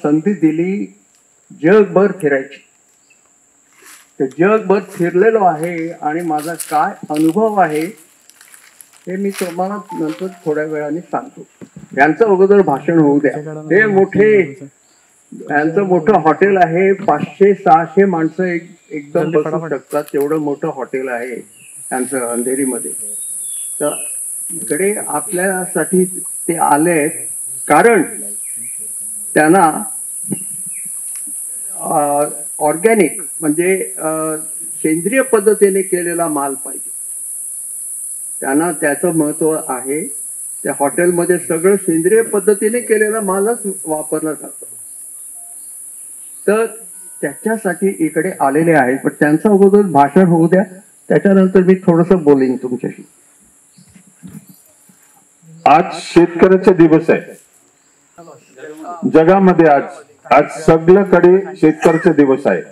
संधी दिली जगभर फिरायची. ते जगभर फिरलेलो आहे आणि माझा काय अनुभव आहे हे मी तुम्हाला नंतर थोड्या वेळाने सांगतो. यांचं अगोदर भाषण होऊ द्या. हे मोठे यांचं मोठं हॉटेल आहे, 500-600 माणसं एकदम बसू शकतात तेवढं मोठं हॉटेल आहे यांचं अंधेरीमध्ये. तर इकडे आपल्यासाठी ते आले कारण त्यांना ऑर्गॅनिक म्हणजे सेंद्रिय पद्धतीने केलेला माल पाहिजे. त्यांना त्याचं महत्व आहे. त्या हॉटेलमध्ये सगळं सेंद्रिय पद्धतीने केलेला मालच वापरला जातो. तर त्याच्यासाठी इकडे आलेले आहेत. पण त्यांचं अगोदर भाषण होऊ द्या, त्याच्यानंतर मी थोडंसं बोलेन तुमच्याशी. आज शेतकऱ्याचा दिवस आहे जगामध्ये. आज सगळीकडे शेतकऱ्याचा दिवस आहे.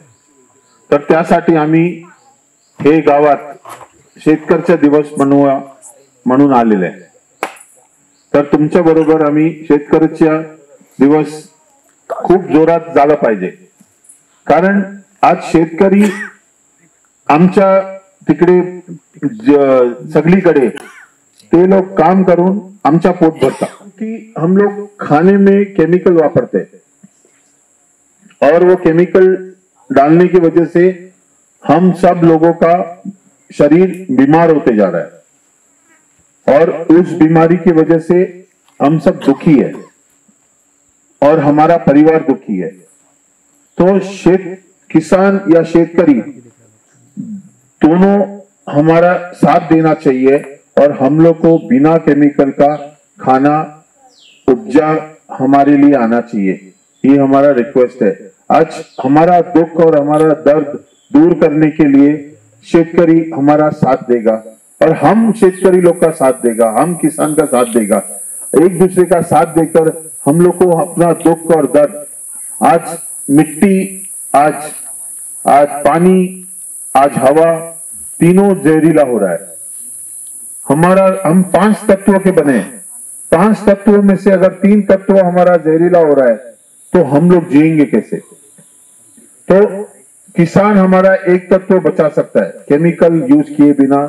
तर त्यासाठी आम्ही हे गावात शेतकऱ्याचा दिवस म्हणून आलेले आहे. तर तुमच्या बरोबर आम्ही शेतकऱ्याचा दिवस खूप जोरात झाला पाहिजे. कारण आज शेतकरी आमच्या तिकडे सगळीकडे ते लोग काम करून आमचा पोट भरतात कि हम लोग खाने में केमिकल वापरते हैं और वो केमिकल डालने की वजह से हम सब लोगों का शरीर बीमार होते जा रहा है और उस बीमारी की वजह से हम सब दुखी है और हमारा परिवार दुखी है. तो किसान या शेतकरी दोनों हमारा साथ देना चाहिए और हम लोग को बिना केमिकल का खाना उपजा हमारे लिए आना चाहिए. ये हमारा रिक्वेस्ट है. आज हमारा दुख और हमारा दर्द दूर करने के लिए शेतकरी हमारा साथ देगा और हम शेतकरी लोग का साथ देगा, हम किसान का साथ देगा. एक दूसरे का साथ देकर हम लोग को अपना दुख और दर्द, आज मिट्टी, आज पानी, आज हवा, तीनों जहरीला हो रहा है. हम 5 तत्वों के बने हैं. 5 तत्वों में से अगर 3 तत्व हमारा जहरीला हो रहा है तो हम लोग जिएंगे कैसे? तो किसान हमारा एक तत्व बचा सकता है. केमिकल यूज किए बिना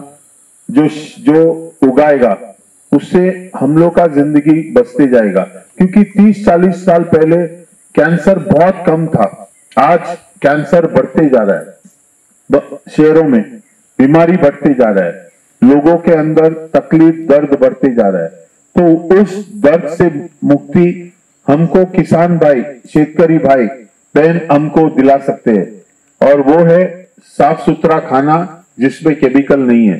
जो उगाएगा उससे हम लोग का जिंदगी बचते जाएगा. क्योंकि 30-40 साल पहले कैंसर बहुत कम था. आज कैंसर बढ़ते जा रहा है. शहरों में बीमारी बढ़ते जा रहा है. लोगों के अंदर तकलीफ, दर्द बढ़ते जा रहा है. तो उस दर्द से मुक्ति हमको किसान भाई, शेतकरी भाई बहन हमको दिला सकते हैं और वो है साफ सुथरा खाना जिसमें केमिकल नहीं है,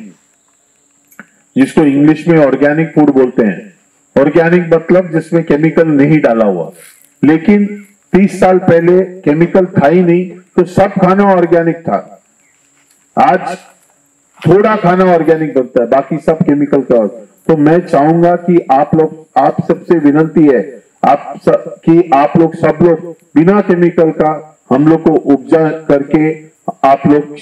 जिसको इंग्लिश में ऑर्गेनिक फूड बोलते हैं. ऑर्गेनिक मतलब जिसमें केमिकल नहीं डाला हुआ. लेकिन 30 साल पहले केमिकल था ही नहीं तो सब खाना ऑर्गेनिक था. आज थोड़ा खाना ऑर्गेनिक बनता है, बाकी सब केमिकल का. तो मैं चाहूंगा कि आप सबसे विनंती है कि आप लोग सब लोग बिना केमिकल का हम लोग को उपजा करके आप लोग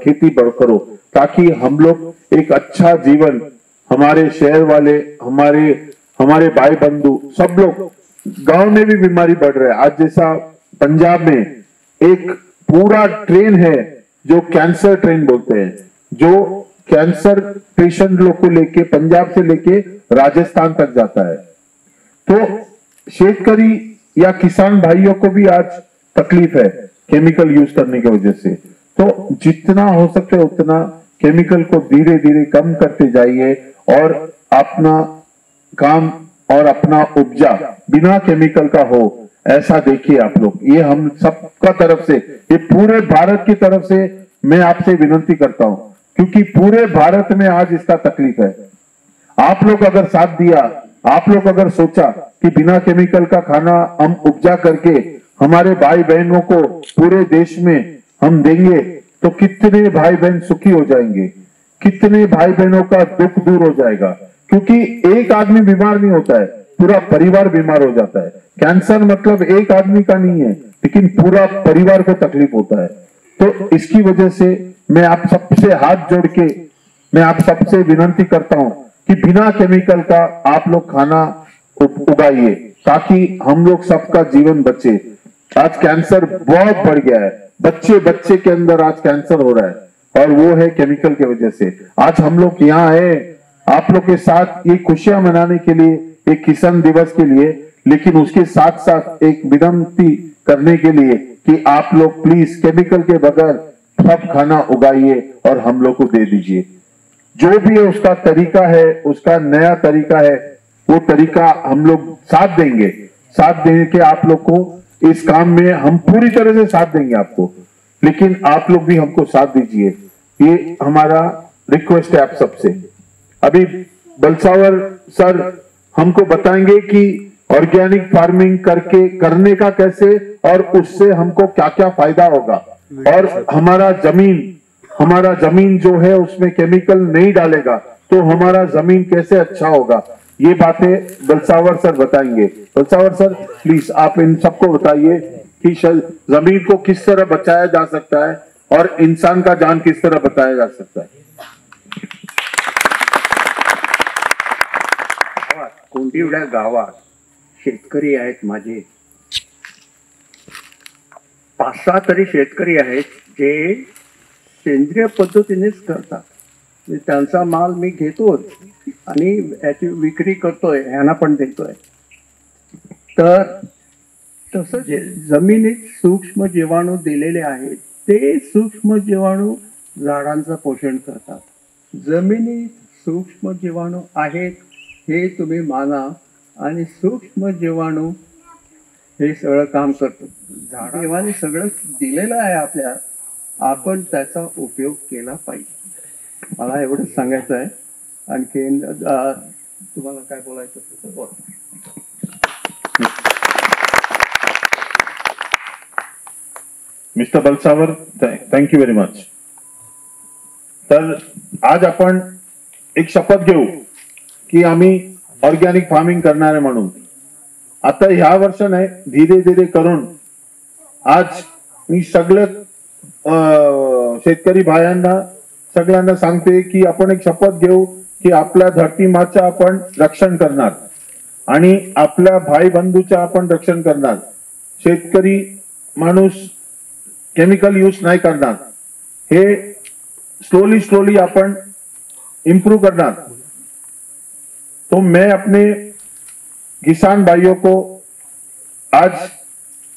खेती करो ताकि हम लोग एक अच्छा जीवन, हमारे शहर वाले, हमारे भाई बंधु सब लोग. गांव में भी बीमारी बढ़ रहा है. आज जैसा पंजाब में एक पूरा ट्रेन है जो कैंसर ट्रेन बोलते हैं, जो कैंसर पेशेंट लोग को लेके पंजाब से लेके राजस्थान तक जाता है. तो शेतकरी या किसान भाइयों को भी आज तकलीफ है केमिकल यूज करने की वजह से. तो जितना हो सकता है उतना केमिकल को धीरे धीरे कम करते जाइए और अपना काम और अपना उपजा बिना केमिकल का हो ऐसा देखिए आप लोग. ये हम सबका तरफ से, ये पूरे भारत की तरफ से मैं आपसे विनती करता हूं क्योंकि पूरे भारत में आज इसका तकलीफ है. आप लोग अगर साथ दिया, आप लोग अगर सोचा कि बिना केमिकल का खाना हम उपजा करके हमारे भाई बहनों को पूरे देश में हम देंगे तो कितने भाई बहन सुखी हो जाएंगे, कितने भाई बहनों का दुख दूर हो जाएगा. क्योंकि एक आदमी बीमार नहीं होता है, पूरा परिवार बीमार हो जाता है. कैंसर मतलब एक आदमी का नहीं है लेकिन पूरा परिवार को तकलीफ होता है. तो इसकी वजह से मैं आप सबसे हाथ जोड़ के मैं आप सबसे विनती करता हूं कि बिना केमिकल का आप लोग खाना उगाइए. ताकि हम लोग सबका जीवन बचे। आज कैंसर बहुत बढ़ गया है, बच्चे बच्चे के अंदर आज कैंसर हो रहा है, और वो है केमिकल की वजह से। आज हम लोग यहाँ है आप लोग के साथ ये खुशियां मनाने के लिए, एक किसान दिवस के लिए, लेकिन उसके साथ साथ एक विनती करने के लिए कि आप लोग प्लीज केमिकल के बगैर सब खाना उगाइए और हम लोग को दे दीजिए। जो भी है उसका तरीका है, उसका नया तरीका है, वो तरीका हम लोग साथ देंगे। साथ दे के आप लोग को इस काम में हम पूरी तरह से साथ देंगे आपको, लेकिन आप लोग भी हमको साथ दीजिए, ये हमारा रिक्वेस्ट है आप सबसे। अभी बलसावर सर हमको बताएंगे कि ऑर्गेनिक फार्मिंग करने का कैसे, और उससे हमको क्या क्या फायदा होगा, और हमारा जमीन जो है उसमें केमिकल नहीं डालेगा तो हमारा जमीन कैसे अच्छा होगा, ये बातें बलसावर सर बताएंगे। बलसावर सर प्लीज आप इन सबको बताइए कि जमीन को किस तरह बचाया जा सकता है और इंसान का जान किस तरह बचाया जा सकता है। कोंडिवड्या गावात शेतकरी आहेत माझे 5-6 तरी शेतकरी आहेत जे सेंद्रिय पद्धतीनेच करतात। त्यांचा माल मी घेतो आणि याची विक्री करतोय, ह्यांना पण देतोय। तर तसं जमिनीत सूक्ष्म जीवाणू दिलेले आहेत, ते सूक्ष्म जीवाणू झाडांचं पोषण करतात। जमिनीत सूक्ष्म जीवाणू आहेत हे तुम्ही माना, आणि सूक्ष्म जीवाणू हे सगळं काम करतो। देवाने सगळं दिलेलं आहे आपल्या, आपण त्याचा उपयोग केला पाहिजे। मला एवढंच सांगायचं आहे। आणखीन तुम्हाला काय बोलायचं असेल तर बोला। Mister Balsavar, thank you very much. तर आज आपण एक शपथ घेऊ की आम्ही ऑर्गॅनिक फार्मिंग करणार आहे म्हणून। आता ह्या वर्ष नाही, धीरे धीरे करून आज मी सगळ्या शेतकरी भायांना सगळ्यांना सांगते की आपण एक शपथ घेऊ की आपल्या धरती माचं आपण रक्षण करणार आणि आपल्या भाई बंधूचं आपण रक्षण करणार। शेतकरी माणूस केमिकल यूज नाही करणार, हे स्लोली अपन इम्प्रूव करना। तो मैं अपने किसान भाइयों को आज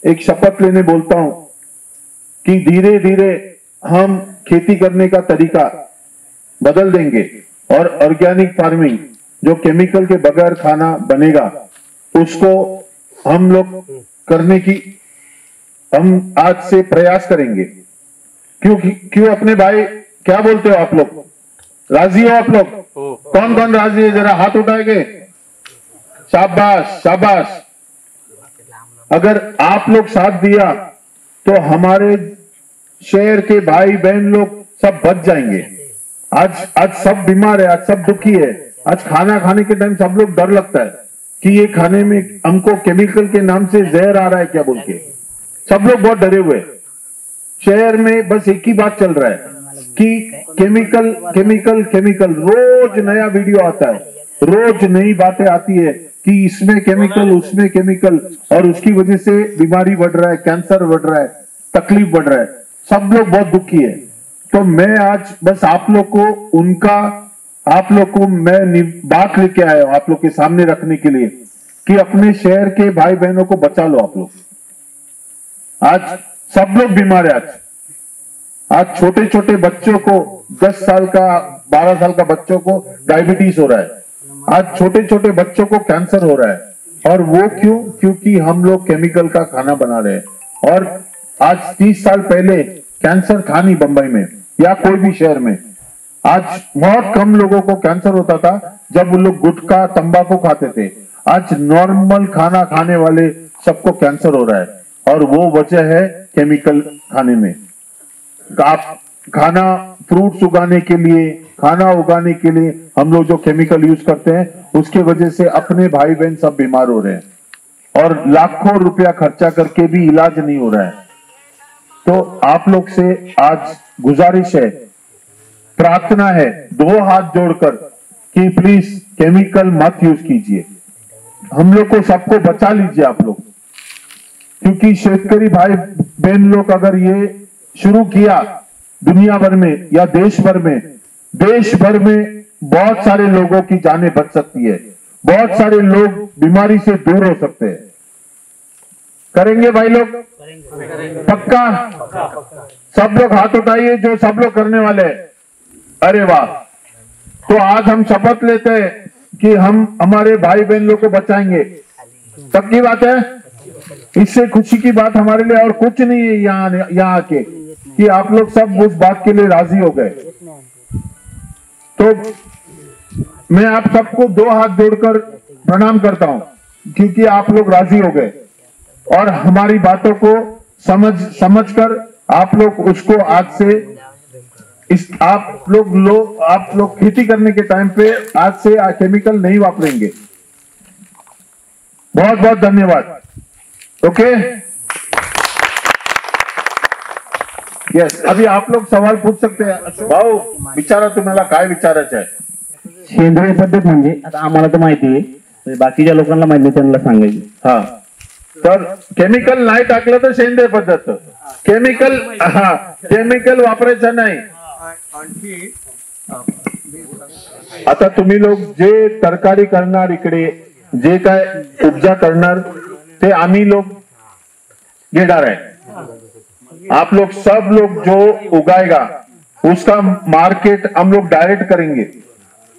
एक शपथ लेने बोलता हूं कि धीरे धीरे हम खेती करने का तरीका बदल देंगे और ऑर्गेनिक फार्मिंग जो केमिकल के बगैर खाना बनेगा उसको हम लोग करने की हम आज से प्रयास करेंगे। क्यों अपने भाई, क्या बोलते हो आप लोग? राजी हो आप लोग? कौन कौन राजी है? जरा हाथ उठाएंगे। शाबाश शाबाश। अगर आप लोग साथ दिया तो हमारे शहर के भाई बहन लोग सब बच जाएंगे। आज सब बीमार है, आज सब दुखी है। आज खाना खाने के टाइम सब लोग डर लगता है कि ये खाने में हमको केमिकल के नाम से जहर आ रहा है क्या बोल के, सब लोग बहुत डरे हुए। शहर में बस एक ही बात चल रहा है कि केमिकल केमिकल केमिकल। रोज नया वीडियो आता है, रोज नई बातें आती है कि इसमें केमिकल उसमें केमिकल, और उसकी वजह से बीमारी बढ़ रहा है, कैंसर बढ़ रहा है, तकलीफ बढ़ रहा है, सब लोग बहुत दुखी है। तो मैं आज बस आप लोग को मैं बात लेके आया हूं आप लोग के सामने रखने के लिए कि अपने शहर के भाई बहनों को बचा लो आप लोग। आज सब लोग बीमार है। आज छोटे छोटे बच्चों को 10 साल का 12 साल का बच्चों को डायबिटीज हो रहा है। आज छोटे छोटे बच्चों को कैंसर हो रहा है। और वो क्यों? क्योंकि हम लोग केमिकल का खाना बना रहे हैं। और आज 30 साल पहले कैंसर था नहीं बंबई में या कोई भी शहर में। आज बहुत कम लोगों को कैंसर होता था जब वो लोग गुटखा तंबाकू खाते थे। आज नॉर्मल खाना खाने वाले सबको कैंसर हो रहा है, और वो वजह है केमिकल खाने में। आप खाना फ्रूट्स उगाने के लिए, खाना उगाने के लिए हम लोग जो केमिकल यूज करते हैं उसके वजह से अपने भाई बहन सब बीमार हो रहे हैं और लाखों रुपया खर्चा करके भी इलाज नहीं हो रहा है। तो आप लोग से आज गुजारिश है, प्रार्थना है, 2 हाथ जोड़कर कि प्लीज केमिकल मत यूज कीजिए। हम लोग को सबको बचा लीजिए आप लोग, क्योंकि शेतकरी भाई बहन लोग अगर ये शुरू किया दुनिया भर में या देश भर में बहुत सारे लोगों की जानें बच सकती है, बहुत सारे लोग बीमारी से दूर हो सकते हैं। करेंगे भाई लोग? पक्का? सब लोग हाथ उठाइए जो सब लोग करने वाले हैं। अरे वाह! तो आज हम शपथ लेते हैं कि हम हमारे भाई बहन लोग को बचाएंगे। पक्की बात है? इससे खुशी की बात हमारे लिए और कुछ नहीं है यहाँ आके कि आप लोग सब उस बात के लिए राजी हो गए। तो मैं आप सबको दो हाथ जोड़कर प्रणाम करता हूं, क्योंकि आप लोग राजी हो गए और हमारी बातों को समझकर आप लोग उसको आज से आप लोग खेती करने के टाइम पे आज से केमिकल नहीं वापरेंगे। बहुत बहुत धन्यवाद। ओके, यस, अभी आप लोग सवाल पूछ सकते हैं। भाऊ विचारा, तुम्हाला काय विचारायचं आहे? सेंद्रिय पद्धत म्हणजे आता आम्हाला तर माहिती आहे, बाकीच्या लोकांना माहिती नाही, त्यांना सांगायची. हा, तर केमिकल नाही टाकलं तर सेंद्रिय पद्धत, केमिकल वापरायचं नाही. आणखी आता तुम्ही लोग जे तरकारी करणार, इकडे जे काय उपजा करणार ते आम्ही लोग घेणार आहे. आप लोग सब लोग जो उगाएगा उसका मार्केट हम लोग डायरेक्ट करेंगे,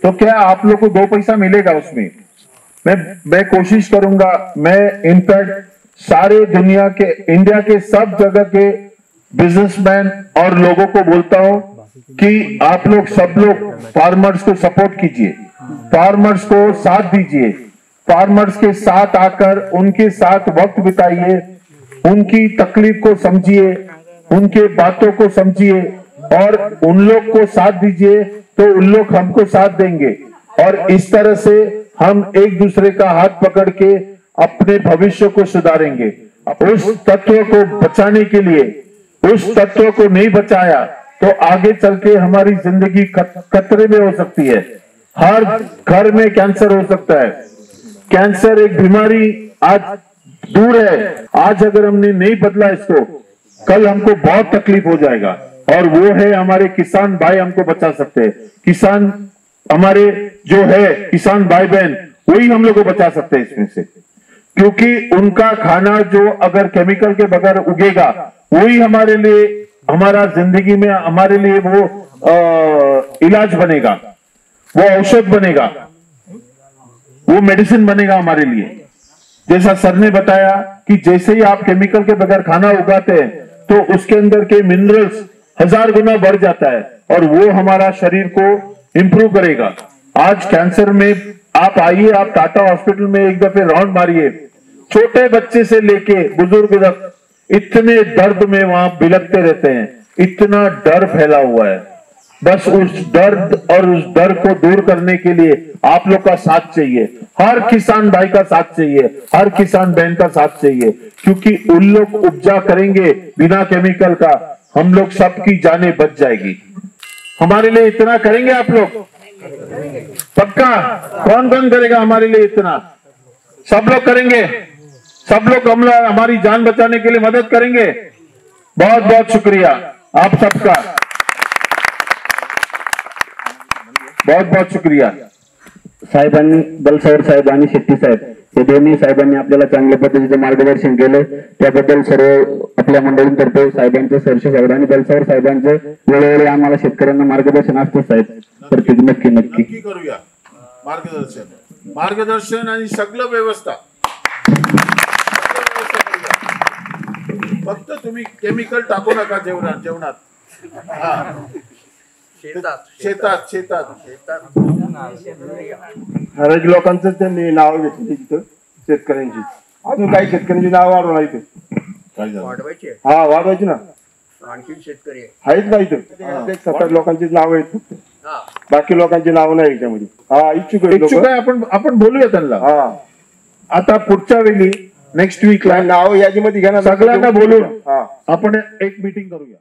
तो क्या आप लोग को 2 पैसा मिलेगा उसमें? मैं कोशिश करूंगा, मैं इनफैक्ट सारे दुनिया के, इंडिया के सब जगह के बिजनेसमैन और लोगों को बोलता हूं कि आप लोग सब लोग फार्मर्स को सपोर्ट कीजिए, फार्मर्स को साथ दीजिए, फार्मर्स के साथ आकर उनके साथ वक्त बिताइए, उनकी तकलीफ को समझिए, उनके बातों को समझिए और उन लोग को साथ दीजिए, तो उन लोग हमको साथ देंगे और इस तरह से हम एक दूसरे का हाथ पकड़ के अपने भविष्य को सुधारेंगे. उस तत्व को बचाने के लिए, उस तत्व को नहीं बचाया तो आगे चल के हमारी जिंदगी खतरे में हो सकती है. हर घर में कैंसर हो सकता है. कैंसर एक बीमारी आज दूर है, आज अगर हमने नहीं बदला इसको, कल हमको बहुत तकलीफ हो जाएगा. और वो है हमारे किसान भाई हमको बचा सकते हैं. किसान हमारे जो है किसान भाई बहन, वही हम लोग को बचा सकते हैं इसमें से, क्योंकि उनका खाना जो अगर केमिकल के बगैर उगेगा वही हमारे लिए, हमारा जिंदगी में हमारे लिए वो इलाज बनेगा, वो औषध बनेगा, वो मेडिसिन बनेगा हमारे लिए. जैसा सर ने बताया कि जैसे ही आप केमिकल के बगैर खाना उगाते हैं तो उसके अंदर के मिनरल्स 1000 गुना बढ़ जाता है और वो हमारा शरीर को इंप्रूव करेगा. आज कैंसर में आप आइए, आप टाटा हॉस्पिटल में एक दफे राउंड मारिए, छोटे बच्चे से लेके बुजुर्ग तक इतने दर्द में वहां बिलखते रहते हैं, इतना डर फैला हुआ है. बस उस दर्द और उस डर को दूर करने के लिए आप लोग का साथ चाहिए, हर किसान भाई का साथ चाहिए, हर किसान बहन का साथ चाहिए, क्योंकि उन लोग उपजा करेंगे बिना केमिकल का, हम लोग सबकी जानें बच जाएगी. हमारे लिए इतना करेंगे आप लोग? पक्का? कौन कौन करेगा हमारे लिए इतना? सब लोग करेंगे, सब लोग हमारी जान बचाने के लिए मदद करेंगे. बहुत बहुत शुक्रिया आप सबका, बहुत बहुत शुक्रिया. साहेबांनी, बलसावर साहेब आणि शेट्टी साहेब, हे दोन्ही साहेबांनी आपल्याला चांगल्या पद्धतीचं मार्गदर्शन केलं, त्याबद्दल सर्व आपल्या मंडळींतर्फे साहेबांचं सरसे साहेब आणि बलसावर साहेबांचं वेळोवेळी आम्हाला शेतकऱ्यांना मार्गदर्शन असतं साहेब. तर ते नक्की नक्की करूया मार्गदर्शन आणि सगळं व्यवस्था. फक्त तुम्ही केमिकल टाकू नका जेवणात. शेतात हरज लोकांचं त्यांनी नाव घेतली तिथं, शेतकऱ्यांची. अजून काही शेतकऱ्यांची नाव वाढवणार इथे. हा, वाढवायची ना. आणखी शेतकरी आहेत ना इथं, 7-8 लोकांचीच नाव आहेत फक्त, बाकी लोकांची नाव नाही याच्यामध्ये. हा, इच्छुक आहे. आपण बोलूया त्यांना. हा, आता पुढच्या वेळी नेक्स्ट वीकला नाव यादीमध्ये घ्या ना, सगळ्यांना बोलून हा आपण एक मीटिंग करूया.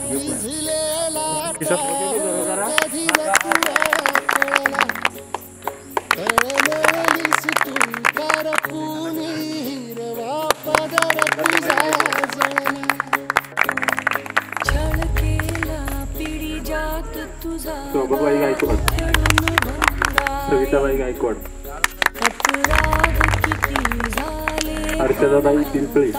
शोभाबाई गायकवाड, सविताबाई गायकवाड, हर्षदाबाई पिंपळे,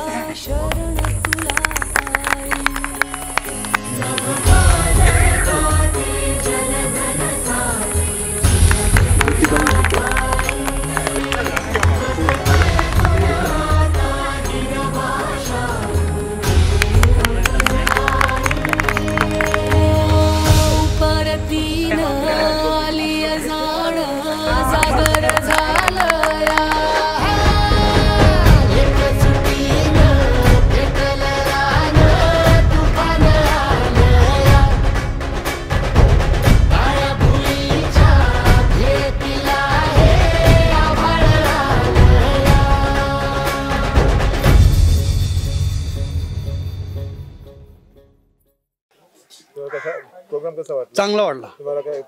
प्रोग्राम कसा वाटला? चांगला वाटला. तुम्हाला काय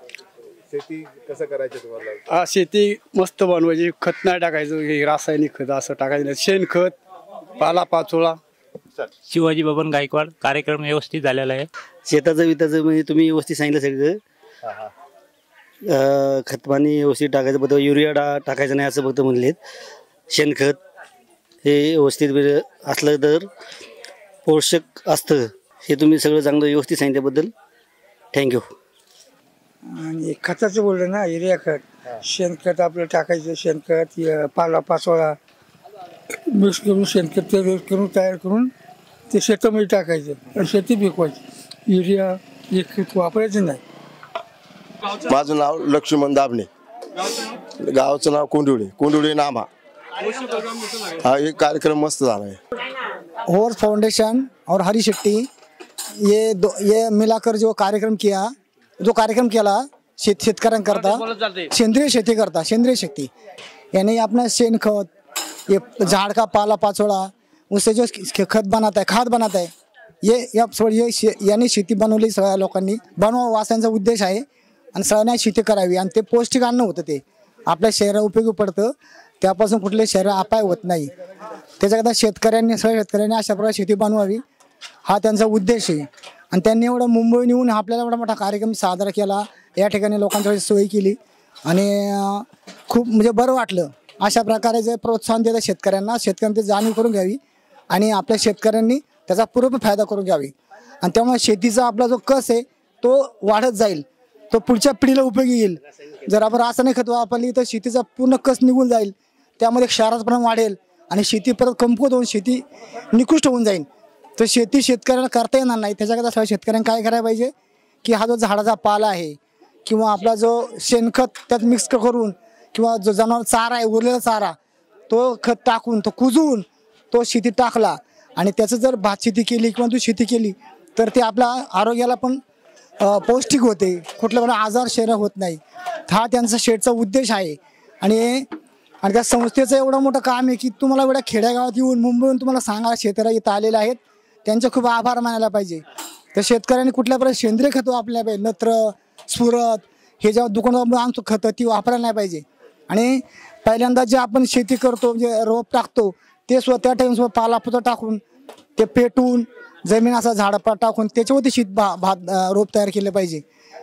शेती कसं करायची तुम्हाला? शेती मस्त बनवायची, खत नाही टाकायचं, हे रासायनिक खत असं टाकायचं नाही, शेणखत, पालापाचोळा. शिवाजी बबन गायकवाड. कार्यक्रम व्यवस्थित झालेला आहे. शेताचं विताचं म्हणजे तुम्ही व्यवस्थित सांगितलं सगळं. खतपाणी व्यवस्थित टाकायचं, फक्त युरिया टाकायचं नाही असं फक्त म्हणलेत. शेणखत हे व्यवस्थित असलं तर पोषक असतं. हे तुम्ही सगळं चांगलं व्यवस्थित सांगितल्याबद्दल थँक्यू. आणि खताचं बोललं ना, युरिया खत, शेणखत आपलं टाकायचं, शेणखत, पालापाचोळा मिक्स करून शेणखत करून तयार करून ते शेतामध्ये टाकायचं आणि शेती पिकवायची. युरिया हे खत वापरायचं नाही. माझं नाव लक्ष्मण दाबणे, गावाचं नाव कोंडुळे नामा. हा एक कार्यक्रम मस्त झाला है. होर्स फाउंडेशन और हरी शेट्टी ये मिलाकर जो कार्यक्रम केला शेतकऱ्यांकरता, सेंद्रिय शेती करता, सेंद्रिय शेती यानी अपना शेणखत, ये झाड़ का पाला पाचोड़ा, उससे जो खत बनाता है, खाद बनाता है, ये यानी शेती बनवली सगळ्या लोकांनी बनवावं असा त्यांचा उद्देश आहे. आणि सगळ्यांना शेती करावी आणि ते पौष्टिक अन्न होतं, ते आपल्या शरीराला उपयोगी पडतं, त्यापासून कुठले शरीर अपाय होत नाही. त्याच्याकरता सगळ्या शेतकऱ्यांनी अशा प्रकारे शेती बनवावी हा त्यांचा उद्देश आहे. आणि त्यांनी एवढं मुंबईहून येऊन आपल्याला एवढा मोठा कार्यक्रम साजरा केला, या ठिकाणी लोकांच्या सोय केली आणि खूप म्हणजे बरं वाटलं. अशा प्रकारे जे प्रोत्साहन देतात शेतकऱ्यांना ते जाणीव करून घ्यावी आणि आपल्या शेतकऱ्यांनी त्याचा पूर्ण फायदा करून घ्यावी. आणि त्यामुळे शेतीचा आपला जो कस आहे तो वाढत जाईल, तो पुढच्या पिढीला उपयोगी येईल. जर आपण रासायनिक खत वापरली तर शेतीचा पूर्ण कस निघून जाईल, त्यामध्ये क्षाराचं प्रमाण वाढेल आणि शेती परत कमकुवत होऊन शेती निकृष्ट होऊन जाईल. तर शेती शेतकऱ्याला करता येणार नाही. त्याच्याकरता सगळ्या शेतकऱ्यांनी काय करायला पाहिजे की हा जो झाडाचा पाला आहे किंवा आपला जो शेणखत त्यात मिक्स करून किंवा जो जनावर चारा आहे, उरलेला चारा, तो खत टाकून तो कुजवून तो शेतीत टाकला आणि त्याचं जर भात शेती केली किंवा दूध शेती केली तर ते आपल्या आरोग्याला पण पौष्टिक होते, कुठला पण आजार शरीर होत नाही. हा त्यांचा शेडचा उद्देश आहे. आणि त्या संस्थेचं एवढं मोठं काम आहे की तुम्हाला एवढ्या खेड्यागावात येऊन मुंबईहून तुम्हाला सांगा शेतकरी इथं आलेले आहेत, त्यांचे खूप आभार मानायला पाहिजे. तर शेतकऱ्यांनी कुठल्या प्रकारे सेंद्रिय खतं वापरल्या पाहिजे, नत्र, स्फुरत हे जेव्हा दुकानात आणतो खतं ती वापरायला नाही पाहिजे. आणि पहिल्यांदा जे आपण शेती करतो म्हणजे रोप टाकतो ते त्या टाइम पालापुता टाकून ते पेटून जमीन असा झाडपा टाकून त्याच्यावरती शेत भात रोप तयार केले पाहिजे.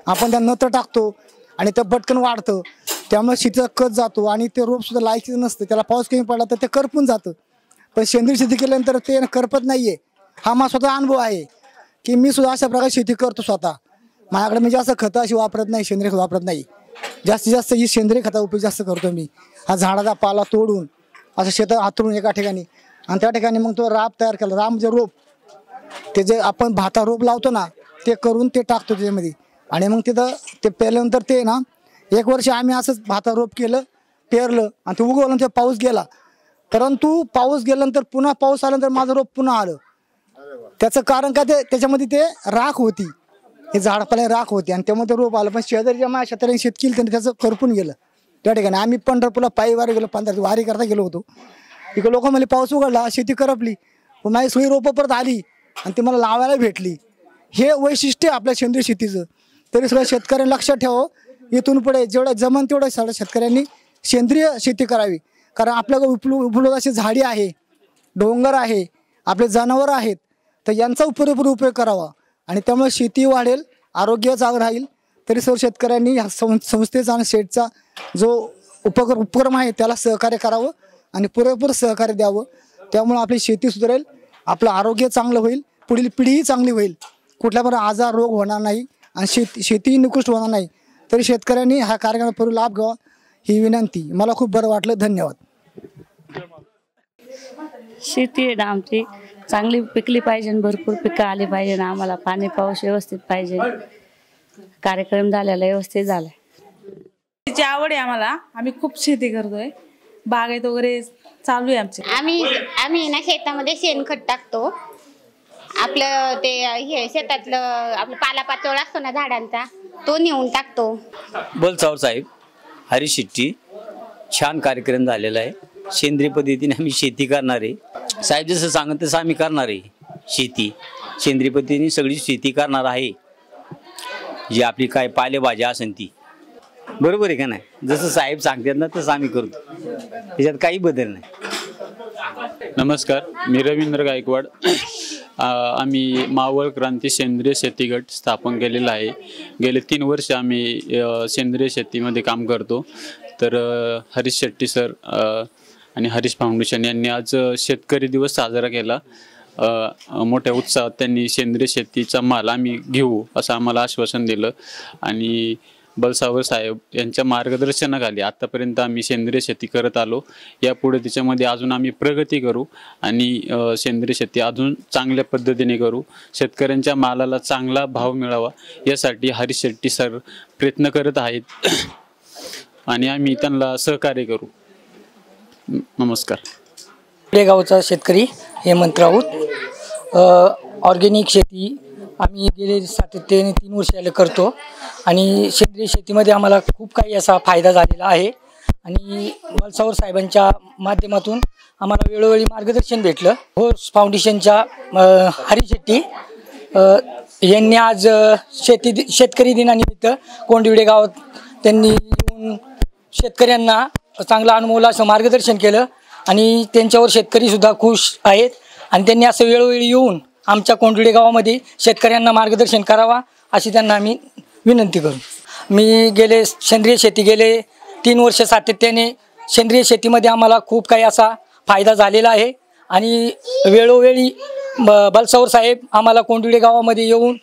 आपण त्या नत्र टाकतो आणि ते पटकन वाढतं, त्यामुळे शेतीचा कच जातो आणि ते रोप सुद्धा लायकीचं नसतं, त्याला पाऊस कमी पडला तर ते करपून जातं. पण सेंद्रिय शेती केल्यानंतर ते करपत नाहीये. हा माझा स्वतः अनुभव आहे की मी सुद्धा अशा प्रकारे शेती करतो स्वतः. माझ्याकडे मी जास्त खतं अशी वापरत नाही, सेंद्रिय खत वापरत नाही. जास्तीत जास्त ही सेंद्रिय खता उपयोग जास्त करतो मी. हा झाडाचा पाला तोडून असं शेतात हातरून एका ठिकाणी आणि त्या ठिकाणी मग तो राब तयार केला. राब म्हणजे रोप, ते जे आपण भाता रोप लावतो ना ते करून ते टाकतो त्याच्यामध्ये. आणि मग तिथं ते पेरल्यानंतर ते ना 1 वर्ष आम्ही असंच भाता रोप केलं, पेरलं आणि ते उगवलं. ते पाऊस गेला, परंतु पाऊस गेल्यानंतर पुन्हा पाऊस आल्यानंतर माझं रोप पुन्हा आलं. त्याचं कारण काय, ते त्याच्यामध्ये ते राख होती, हे झाडपाला राख होती आणि त्यामुळे ते रोप आलं. पण शेजारीच्या माझ्या शेतकऱ्यांनी शेत केली त्यांनी त्याचं करपून गेलं. त्या ठिकाणी आम्ही पंढरपूरला पायी वारी गेलो, 15 वारी करता गेलो होतो. इकडे लोक म्हणजे पाऊस उघडला, शेती करपली, पण माझी सोयी रोपं परत आली आणि ती मला लावायला भेटली. हे वैशिष्ट्य आपल्या सेंद्रिय शेतीचं. तरी सगळ्या शेतकऱ्यांनी लक्षात ठेवावं, इथून पुढे जेवढं जमन तेवढं सगळ्या शेतकऱ्यांनी सेंद्रिय शेती करावी. कारण आपल्याकडे उपलब्ध अशी झाडी आहे, डोंगर आहे, आपले जनावरं आहेत, तर यांचा पुरेपूर उपयोग करावा आणि त्यामुळे शेती वाढेल, आरोग्य चांगलं राहील. तरी सर्व शेतकऱ्यांनी ह्या संस्थेचा आणि शेतचा जो उपक्रम आहे त्याला सहकार्य करावं आणि पुरेपूर सहकार्य द्यावं. त्यामुळे आपली शेती सुधारेल, आपलं आरोग्य चांगलं होईल, पुढील पिढीही चांगली होईल, कुठल्या पण आजार रोग होणार नाही आणि शेतीही निकृष्ट होणार नाही. तरी शेतकऱ्यांनी हा कार्यक्रमाचा पूर्ण लाभ घ्यावा ही विनंती. मला खूप बरं वाटलं. धन्यवाद. शेती आहे ना आमची चांगली पिकली पाहिजे, भरपूर पिकं आली पाहिजे ना, आम्हाला पाणी पाऊस व्यवस्थित पाहिजे. कार्यक्रम झालेला व्यवस्थित झालाय. शेतीची आवड आहे आम्हाला, आम्ही खूप शेती करतोय, बागायत वगैरे चालू आहे आमचे. आम्ही ना शेतामध्ये शेणखत टाकतो. आपलं ते हे शेतातलं आपलं पालापाचोळा असतो ना झाडांचा, तो नेऊन टाकतो. बलसावर साहेब, हरीश शेट्टी, छान कार्यक्रम झालेला आहे. सेंद्रिय पद्धतीने आम्ही शेती करणार आहे. साहेब जसं सांगत तसं आम्ही करणार आहे. शेती सेंद्रिय पद्धतीने सगळी शेती करणार आहे. जी आपली काय पालेभाज्या असेल ती, बरोबर आहे का नाही? जसं साहेब सांगतात ना तसं आम्ही करतो, त्याच्यात काही बदल नाही. नमस्कार, मी रवींद्र गायकवाड. आम्ही मावळ क्रांती सेंद्रिय शेती गट स्थापन केलेला आहे. गेले 3 वर्ष आम्ही सेंद्रिय शेतीमध्ये काम करतो. तर हरीश शेट्टी सर आणि हरीश फाउंडेशन यांनी आज शेतकरी दिवस साजरा केला. मोठ्या उत्साहात त्यांनी सेंद्रिय शेतीचा माल आम्ही घेऊ असं आम्हाला आश्वासन दिलं आणि बलसावर साहेब यांच्या मार्गदर्शनाखाली आतापर्यंत आम्ही सेंद्रिय शेती करत आलो. यापुढे त्याच्यामध्ये अजून आम्ही प्रगती करू आणि सेंद्रिय शेती अजून चांगल्या पद्धतीने करू. शेतकऱ्यांच्या मालाला चांगला भाव मिळावा यासाठी हरीश शेट्टी सर प्रयत्न करत आहेत आणि आम्ही त्यांना सहकार्य करू. नमस्कार. आपल्या गावचा शेतकरी हेमंत राऊत. ऑर्गॅनिक शेती आम्ही गेले सातत्याने 3 वर्ष करतो आणि सेंद्रिय शेतीमध्ये आम्हाला खूप काही असा फायदा झालेला आहे आणि बलसावर साहेबांच्या माध्यमातून आम्हाला वेळोवेळी मार्गदर्शन भेटलं. होस फाउंडेशनच्या हरीश शेट्टी यांनी आज शेतकरी दिनानिमित्त कोंडिवडे गावात त्यांनी येऊन शेतकऱ्यांना चांगला अनुभवला असं मार्गदर्शन केलं आणि त्यांच्यावर शेतकरीसुद्धा खुश आहेत आणि त्यांनी असं वेळोवेळी येऊन आमच्या कोंडिवडे गावामध्ये शेतकऱ्यांना मार्गदर्शन करावा अशी त्यांना आम्ही विनंती करू. मी सेंद्रिय शेती गेले 3 वर्ष सातत्याने सेंद्रिय शेतीमध्ये आम्हाला खूप काही असा फायदा झालेला आहे आणि वेळोवेळी बलसावर साहेब आम्हाला कोंडिवडे गावामध्ये येऊन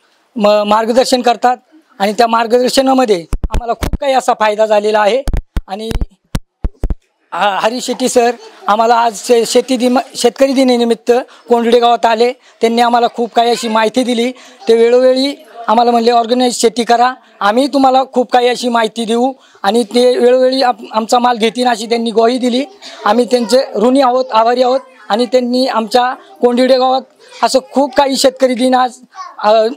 मार्गदर्शन करतात आणि त्या मार्गदर्शनामध्ये आम्हाला खूप काही असा फायदा झालेला आहे आणि हरीश शेट्टी सर आम्हाला आज शेतकरी दिनानिमित्त कोंडिवडे गावात आले. त्यांनी आम्हाला खूप काही अशी माहिती दिली. ते वेळोवेळी आम्हाला म्हणले ऑर्गनाईज शेती करा, आम्ही तुम्हाला खूप काही अशी माहिती देऊ आणि ते वेळोवेळी आमचा माल घेतील अशी त्यांनी ग्वाही दिली. आम्ही त्यांचे ऋणी आहोत, आभारी आहोत आणि त्यांनी आमच्या कोंडिवडे गावात असं खूप काही शेतकरी दिन आज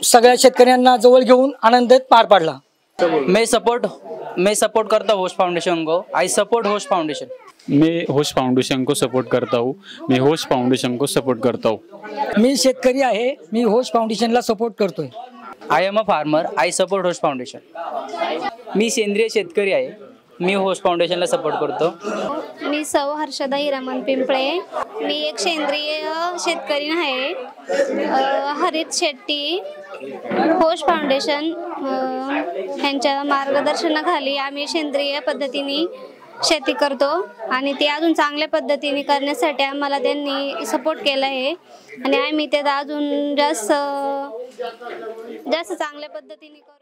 सगळ्या शेतकऱ्यांना जवळ घेऊन आनंदात पार पाडला. मैं सपोर्ट करता हूँ होश फाउंडेशन को. आई सपोर्ट होश फाउंडेशन. मैं होश फाउंडेशन को सपोर्ट करता हूँ. मैं होश फाउंडेशन को सपोर्ट करता हूँ. मी शेतकरी आहे, मी होश फाउंडेशनला सपोर्ट करतोय. I am a farmer. I support होश फाउंडेशन. मी सेंद्रिय शेतकरी आहे, मी होश फाउंडेशनला सपोर्ट करतो. मी सौ हर्षदा हिरामन पिंपळे. मी एक सेंद्रिय शेतकरी आहे. हरीश शेट्टी होश फाउंडेशन यांच्या मार्गदर्शनाखाली आम्ही सेंद्रिय पद्धतीने शेती करतो आणि ते अजून चांगल्या पद्धतीने करण्यासाठी आम्हाला त्यांनी सपोर्ट केला आहे आणि आम्ही ते अजून जास्त चांगल्या पद्धतीने करू.